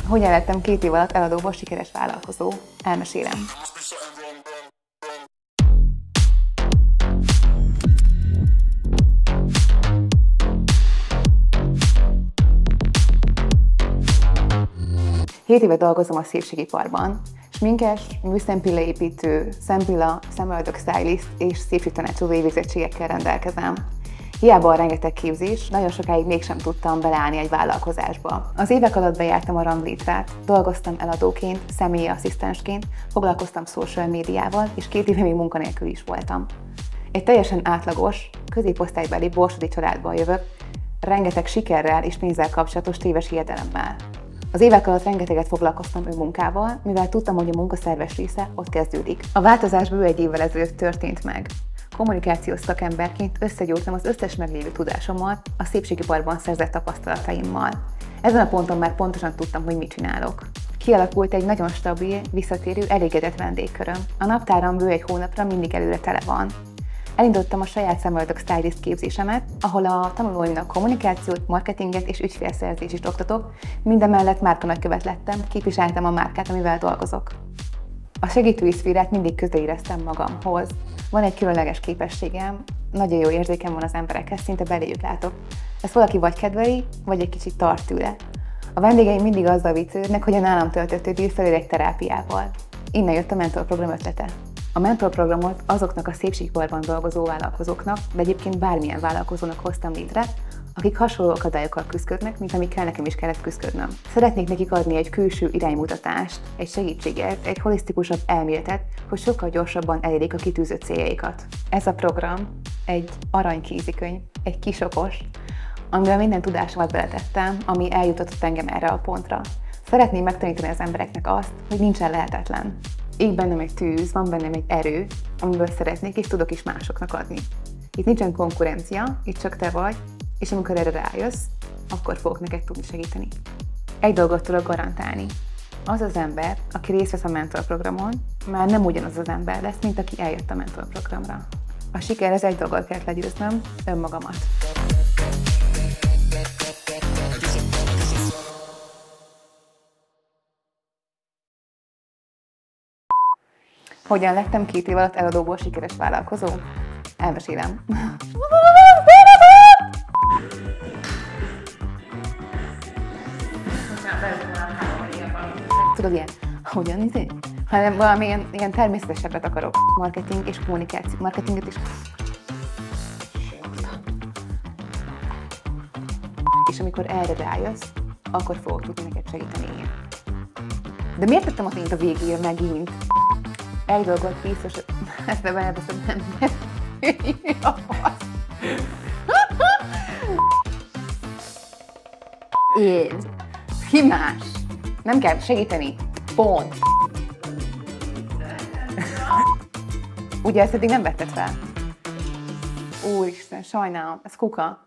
Hogyan lettem 2 év alatt eladóból sikeres vállalkozó? Elmesélem. Hét éve dolgozom a szépségiparban. Sminkes, műszempillaépítő, szempilla, szemöldök stylist és szépségtanácsadó végzettségekkel rendelkezem. Hiába a rengeteg képzés, nagyon sokáig mégsem tudtam beleállni egy vállalkozásba. Az évek alatt bejártam a ranglétrát, dolgoztam eladóként, személyi asszisztensként, foglalkoztam social médiával, és 2 éve még munkanélkül is voltam. Egy teljesen átlagos, középosztálybeli borsodi családból jövök, rengeteg sikerrel és pénzzel kapcsolatos téves hiedelemmel. Az évek alatt rengeteget foglalkoztam önmunkával, mivel tudtam, hogy a munka szerves része ott kezdődik. A változás bő 1 évvel ezelőtt történt meg. Kommunikációs szakemberként összegyúrtam az összes meglévő tudásommal, a szépségiparban szerzett tapasztalataimmal. Ezen a ponton már pontosan tudtam, hogy mit csinálok. Kialakult egy nagyon stabil, visszatérő, elégedett vendégköröm. A naptáram bő 1 hónapra mindig előre tele van. Elindítottam a saját szemöldök stylist képzésemet, ahol a tanulóimnak kommunikációt, marketinget és ügyfélszerzést is oktatok, mindemellett márkanagykövet lettem, képviseltem a márkát, amivel dolgozok. A segítői szférát mindig közel éreztem magamhoz. Van egy különleges képességem, nagyon jó érzékem van az emberekhez, szinte beléjük látok. Ezt valaki vagy kedveli, vagy egy kicsit tart tőle. A vendégeim mindig azzal viccelődnek, hogy a nálam töltött idő felér egy terápiával. Innen jött a mentorprogram ötlete. A mentorprogramot azoknak a szépségiparban dolgozó vállalkozóknak, de egyébként bármilyen vállalkozónak hoztam létre, akik hasonló akadályokkal küzdködnek, mint amikkel nekem is kellett küzdködnöm. Szeretnék nekik adni egy külső iránymutatást, egy segítséget, egy holisztikusabb elméletet, hogy sokkal gyorsabban elérjék a kitűzött céljaikat. Ez a program egy aranykézikönyv, egy kisokos, amivel minden tudásomat beletettem, ami eljutatott engem erre a pontra. Szeretném megtanítani az embereknek azt, hogy nincsen lehetetlen. Ég bennem egy tűz, van bennem egy erő, amiből szeretnék és tudok is másoknak adni. Itt nincsen konkurencia, itt csak te vagy, és amikor erre rájössz, akkor fogok neked tudni segíteni. Egy dolgot tudok garantálni. Az az ember, aki részt vesz a mentorprogramon, már nem ugyanaz az ember lesz, mint aki eljött a mentorprogramra. A sikerhez egy dolgot kellett legyőznöm, önmagamat. Hogyan lettem 2 év alatt eladóból sikeres vállalkozó? Elmesélem. Tudod, ilyen, hogyan izé? Hanem valami ilyen természetesebbet akarok. Marketing és kommunikáció. Marketinget is. És amikor erre rájössz, akkor fogok tudni neked segíteni én. De miért tettem azt, mint a végére megint? Egy dolgot biztos, ezt nem elbeszem, nem. Én. Ki más? Nem kell segíteni. Pont. Ugye ezt eddig nem vetted fel? Úristen, sajnálom. Ez kuka.